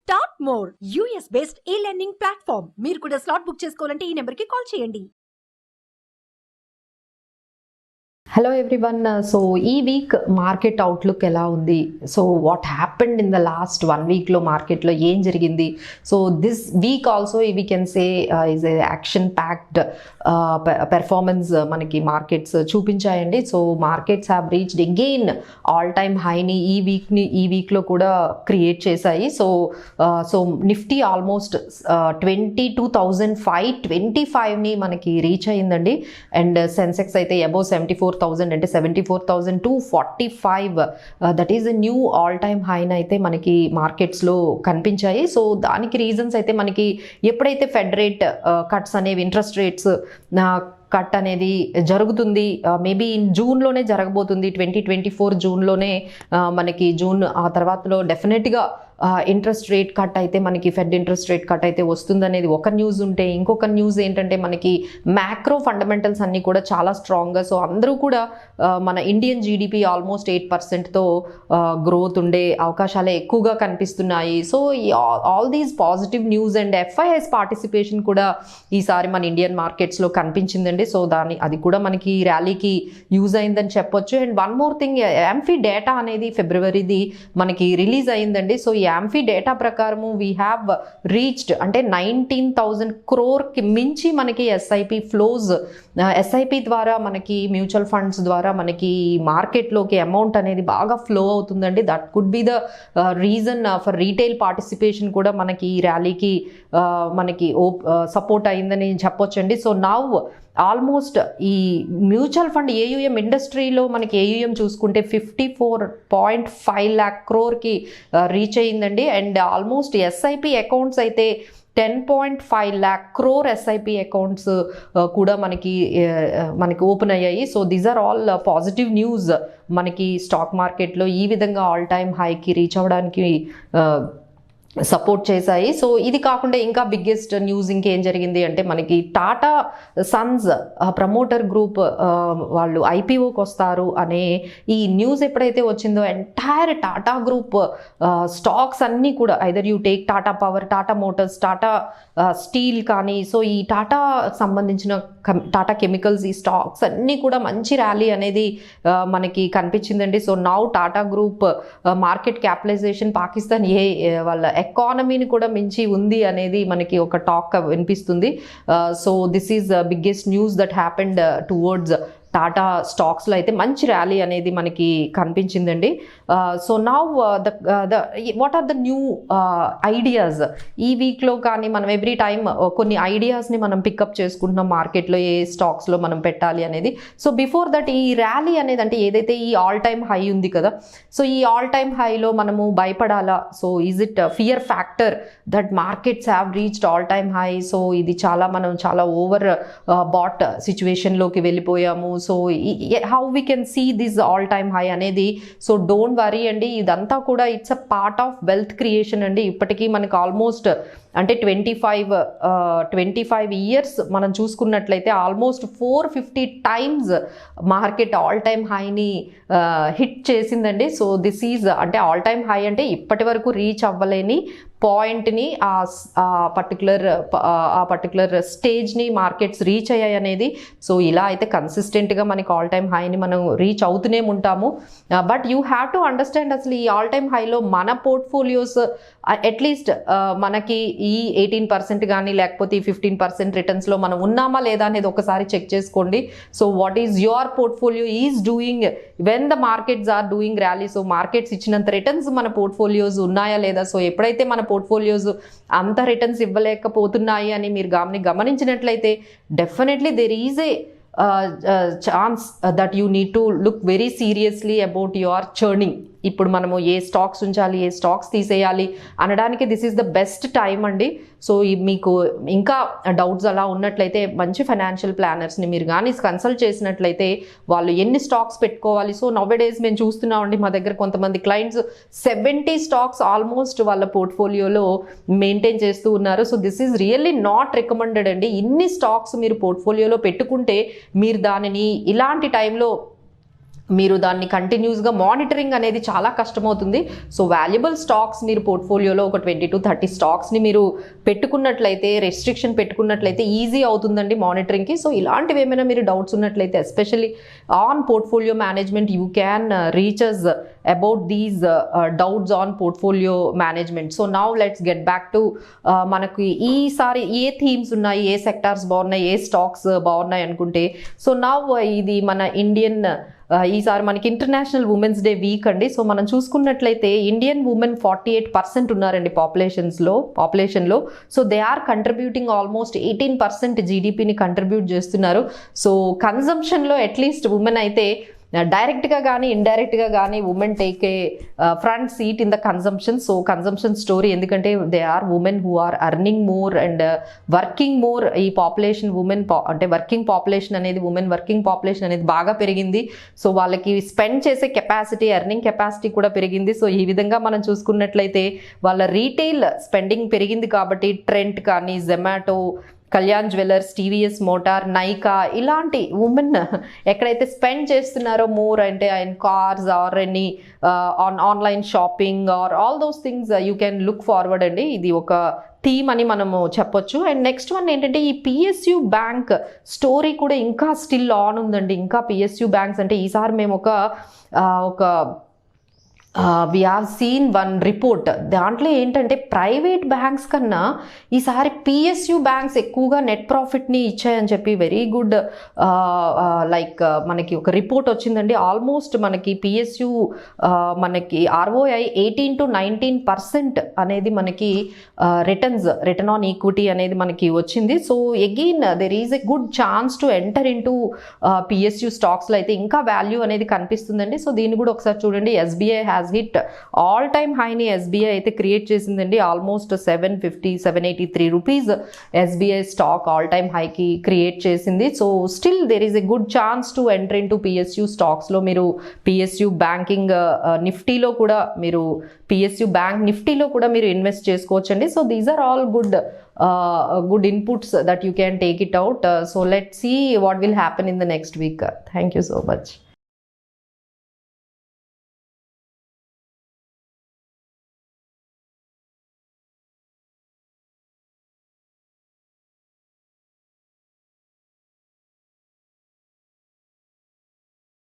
Start more US based e learning platform. మీరు కూడా slot book చేసుకోవాలంటే ఈ నెంబర్కి కాల్ చేయండి. Hello everyone. సో ఈ వీక్ మార్కెట్ అవుట్లుక్ ఎలా ఉంది? So what happened in the last 1 వీక్లో మార్కెట్లో ఏం జరిగింది? So this week also we can say is a action packed performance మనకి మార్కెట్స్ చూపించాయండి. So markets have reached again all time హైని ఈ వీక్లో కూడా క్రియేట్ చేశాయి. సో నిఫ్టీ ఆల్మోస్ట్ 22,525ని మనకి రీచ్ అయ్యిందండి. అండ్ సెన్సెక్స్ అయితే అబౌవ్ 74,000 అంటే 74,245 that is a new all time హైన్ అయితే మనకి మార్కెట్స్లో కనిపించాయి. సో దానికి రీజన్స్ అయితే మనకి ఎప్పుడైతే ఫెడ్ రేట్ కట్స్ అనేవి ఇంట్రెస్ట్ రేట్స్ కట్ అనేది జరుగుతుంది, మేబీ జూన్లోనే జరగబోతుంది, 2024 జూన్లోనే మనకి జూన్ ఆ తర్వాతలో డెఫినెట్గా ఇంట్రెస్ట్ రేట్ కట్ అయితే మనకి ఫెడ్ ఇంట్రెస్ట్ రేట్ కట్ అయితే వస్తుందనేది ఒక న్యూస్ ఉంటే, ఇంకొక న్యూస్ ఏంటంటే మనకి మ్యాక్రో ఫండమెంటల్స్ అన్నీ కూడా చాలా స్ట్రాంగ్గా, సో అందరూ కూడా మన ఇండియన్ జీడిపి ఆల్మోస్ట్ 8%తో గ్రోత్ ఉండే అవకాశాలే ఎక్కువగా కనిపిస్తున్నాయి. So all these positive news and FIIs participation కూడా ఈసారి మన ఇండియన్ మార్కెట్స్లో కనిపించిందండి. సో అది కూడా మనకి ర్యాలీకి యూజ్ అయిందని చెప్పొచ్చు. And one more thing, amphi data అనేది ఫిబ్రవరిది మనకి రిలీజ్ అయిందండి. సో ఈ యాంఫీ డేటా ప్రకారము వీ హ్యావ్ రీచ్డ్ అంటే 19,000 crore మించి మనకి ఎస్ఐపి ఫ్లోస్, ఎస్ఐపి ద్వారా మనకి మ్యూచువల్ ఫండ్స్ ద్వారా మనకి మార్కెట్లోకి అమౌంట్ అనేది బాగా ఫ్లో అవుతుందండి. That could be the reason for retail participation కూడా మనకి ఈ ర్యాలీకి మనకి సపోర్ట్ అయిందని చెప్పొచ్చండి. సో నౌ ఆల్మోస్ట్ ఈ మ్యూచువల్ ఫండ్ ఏయుఎం ఇండస్ట్రీలో మనకి ఏయుఎం చూసుకుంటే 54.5 lakh crore రీచ్ అయ్యిందండి. అండ్ ఆల్మోస్ట్ ఎస్ఐపి అకౌంట్స్ అయితే 10.5 lakh crore ఎస్ఐపి అకౌంట్స్ కూడా మనకి ఓపెన్ అయ్యాయి. So these are all positive news మనకి స్టాక్ మార్కెట్లో ఈ విధంగా ఆల్ టైమ్ హైకి రీచ్ అవ్వడానికి సపోర్ట్ చేశాయి. సో ఇది కాకుండా ఇంకా బిగ్గెస్ట్ న్యూస్ ఇంకేం జరిగింది అంటే మనకి టాటా సన్స్ ప్రమోటర్ గ్రూప్ వాళ్ళు ఐపీఓకి వస్తారు అనే ఈ న్యూస్ ఎప్పుడైతే వచ్చిందో ఎంటైర్ టాటా గ్రూప్ స్టాక్స్ అన్నీ కూడా either you take Tata power, Tata Motors, Tata steel కానీ, సో ఈ టాటా సంబంధించిన టాటా కెమికల్స్ ఈ స్టాక్స్ అన్నీ కూడా మంచి ర్యాలీ అనేది మనకి కనిపించిందండి. So now Tata group market capitalisation Pakistan వాళ్ళ ఎకానమీని కూడా మించి ఉంది అనేది మనకి ఒక టాక్ వినిపిస్తుంది. So this is biggest news that happened towards Tata స్టాక్స్లో అయితే మంచి ర్యాలీ అనేది మనకి కనిపించిందండి. So now what are the new ideas ఈ వీక్లో కానీ మనం ఎవ్రీ టైమ్ కొన్ని ఐడియాస్ని మనం పికప్ చేసుకుంటున్నాం మార్కెట్లో ఏ స్టాక్స్లో మనం పెట్టాలి అనేది. సో బిఫోర్ దట్ ఈ ర్యాలీ అనేది అంటే ఏదైతే ఈ ఆల్ టైమ్ హై ఉంది కదా, సో ఈ ఆల్ టైమ్ హైలో మనము భయపడాలా? So is it fear factor that markets have reached all time high? So ఇది మనం చాలా ఓవర్ బాట్ సిచ్యువేషన్లోకి వెళ్ళిపోయాము. So how we can see this all time high అనేది. సో డోంట్ వరీ అండి, ఇదంతా కూడా it's a part of wealth creation అండి. ఇప్పటికీ మనకు ఆల్మోస్ట్ అంటే 25 ఇయర్స్ మనం చూసుకున్నట్లయితే almost 450 times market all time హైని హిట్ చేసిందండి. సో దిస్ ఈజ్ అంటే ఆల్ టైమ్ హై అంటే ఇప్పటి వరకు రీచ్ అవ్వలేని పాయింట్ని ఆ పర్టికులర్ స్టేజ్ని మార్కెట్స్ రీచ్ అయ్యాయి అనేది. సో ఇలా అయితే కన్సిస్టెంట్గా మనకి ఆల్ టైమ్ హైని మనం రీచ్ అవుతూనే ఉంటాము. But you have to understand అసలు ఈ ఆల్ టైమ్ హైలో మన పోర్ట్ఫోలియోస్ అట్లీస్ట్ మనకి ఈ 18% కానీ లేకపోతే ఈ 15% రిటర్న్స్లో మనం ఉన్నామా లేదా అనేది ఒకసారి చెక్ చేసుకోండి. So what is your portfolio is doing when the markets are doing rally? So markets ఇచ్చినంత రిటర్న్స్ మన పోర్ట్ఫోలియోస్ ఉన్నాయా లేదా? సో ఎప్పుడైతే మన పోర్ట్ఫోలియోస్ అంత రిటర్న్స్ ఇవ్వలేకపోతున్నాయి అని మీరు గమనించినట్లయితే definitely there is a chance that you need to look very seriously about your churning. ఇప్పుడు మనము ఏ స్టాక్స్ ఉంచాలి, ఏ స్టాక్స్ తీసేయాలి అనడానికి this is the best time అండి. సో మీకు ఇంకా డౌట్స్ అలా ఉన్నట్లయితే మంచి ఫైనాన్షియల్ ప్లానర్స్ని మీరు కానీ కన్సల్ట్ చేసినట్లయితే వాళ్ళు ఎన్ని స్టాక్స్ పెట్టుకోవాలి. సో నౌడేస్ మేము చూస్తున్నామండి, మా దగ్గర కొంతమంది క్లయింట్స్ 70 స్టాక్స్ ఆల్మోస్ట్ వాళ్ళ పోర్ట్ఫోలియోలో మెయింటైన్ చేస్తూ ఉన్నారు. So this is really not recommended అండి. ఇన్ని స్టాక్స్ మీరు పోర్ట్ఫోలియోలో పెట్టుకుంటే మీరు దానిని ఇలాంటి టైంలో మీరు దాన్ని కంటిన్యూస్గా మానిటరింగ్ అనేది చాలా కష్టమవుతుంది. సో వాల్యుబుల్ స్టాక్స్ మీరు పోర్ట్ఫోలియోలో ఒక 20 to 30 స్టాక్స్ని మీరు పెట్టుకున్నట్లయితే, రెస్ట్రిక్షన్ పెట్టుకున్నట్లయితే ఈజీ అవుతుందండి మానిటరింగ్కి. సో ఇలాంటివి ఏమైనా మీరు డౌట్స్ ఉన్నట్లయితే especially on portfolio management you can reach us about these doubts on portfolio management. So now let's get back to మనకి ఈసారి ఏ థీమ్స్ ఉన్నాయి, ఏ సెక్టార్స్ బాగున్నాయి, ఏ స్టాక్స్ బాగున్నాయి అనుకుంటే, సో నౌ ఇది మన ఇండియన్ ఈసారి మనకి ఇంటర్నేషనల్ ఉమెన్స్ డే వీక్ అండి. సో మనం చూసుకున్నట్లయితే ఇండియన్ ఉమెన్ 48% ఉన్నారండి పాపులేషన్లో. So they are contributing almost 18% జీడిపిని కంట్రిబ్యూట్ చేస్తున్నారు. సో కన్జంప్షన్లో అట్లీస్ట్ ఉమెన్ అయితే డైరెక్ట్గా కానీ ఇండైరెక్ట్గా కానీ women take a front seat in the consumption. So consumption story, ఎందుకంటే they are women who are earning more and working more. ఈ పాపులేషన్ అంటే వర్కింగ్ పాపులేషన్ అనేది, ఉమెన్ వర్కింగ్ పాపులేషన్ అనేది బాగా పెరిగింది. సో వాళ్ళకి స్పెండ్ చేసే కెపాసిటీ, ఎర్నింగ్ కెపాసిటీ కూడా పెరిగింది. సో ఈ విధంగా మనం చూసుకున్నట్లయితే వాళ్ళ రీటైల్ స్పెండింగ్ పెరిగింది కాబట్టి ట్రెంట్ కానీ, Zomato, Kalyan jewellers, TVS motor, Nykaa ఇలాంటి ఉమెన్ ఎక్కడైతే స్పెండ్ చేస్తున్నారో మోర్ అంటే in cars or any online shopping or all those things you can look forward అండి. ఇది ఒక థీమ్ అని మనము చెప్పొచ్చు. అండ్ నెక్స్ట్ వన్ ఏంటంటే ఈ పిఎస్యు బ్యాంక్ స్టోరీ కూడా ఇంకా స్టిల్ ఆన్ ఉందండి. ఇంకా పిఎస్యు బ్యాంక్స్ అంటే ఈసారి మేము ఒక we have seen one report. దాంట్లో ఏంటంటే ప్రైవేట్ బ్యాంక్స్ కన్నా ఈసారి పిఎస్యు బ్యాంక్స్ ఎక్కువగా నెట్ ప్రాఫిట్ని ఇచ్చాయని చెప్పి వెరీ గుడ్ లైక్ మనకి ఒక రిపోర్ట్ వచ్చిందండి. ఆల్మోస్ట్ మనకి పిఎస్యు మనకి ROI 18 to 19% అనేది మనకి రిటర్న్ ఆన్ ఈక్విటీ అనేది మనకి వచ్చింది. So again there is a good chance to enter in to PSU స్టాక్స్లో అయితే ఇంకా వాల్యూ అనేది కనిపిస్తుందండి. సో దీన్ని కూడా ఒకసారి చూడండి. SBI has hit all time హైని ఎస్బీఐ అయితే క్రియేట్ చేసిందండి. Almost 783 rupees SBI stock all time హైకి క్రియేట్ చేసింది. So still there is a good chance to enter in to PSU స్టాక్స్లో. మీరు పిఎస్యు బ్యాంకింగ్ నిఫ్టీలో కూడా మీరు పిఎస్యు బ్యాంక్ నిఫ్టీలో కూడా మీరు ఇన్వెస్ట్ చేసుకోవచ్చండి. So these are all good inputs that you can take it out. So let's see what will happen in the next week. Thank you so much.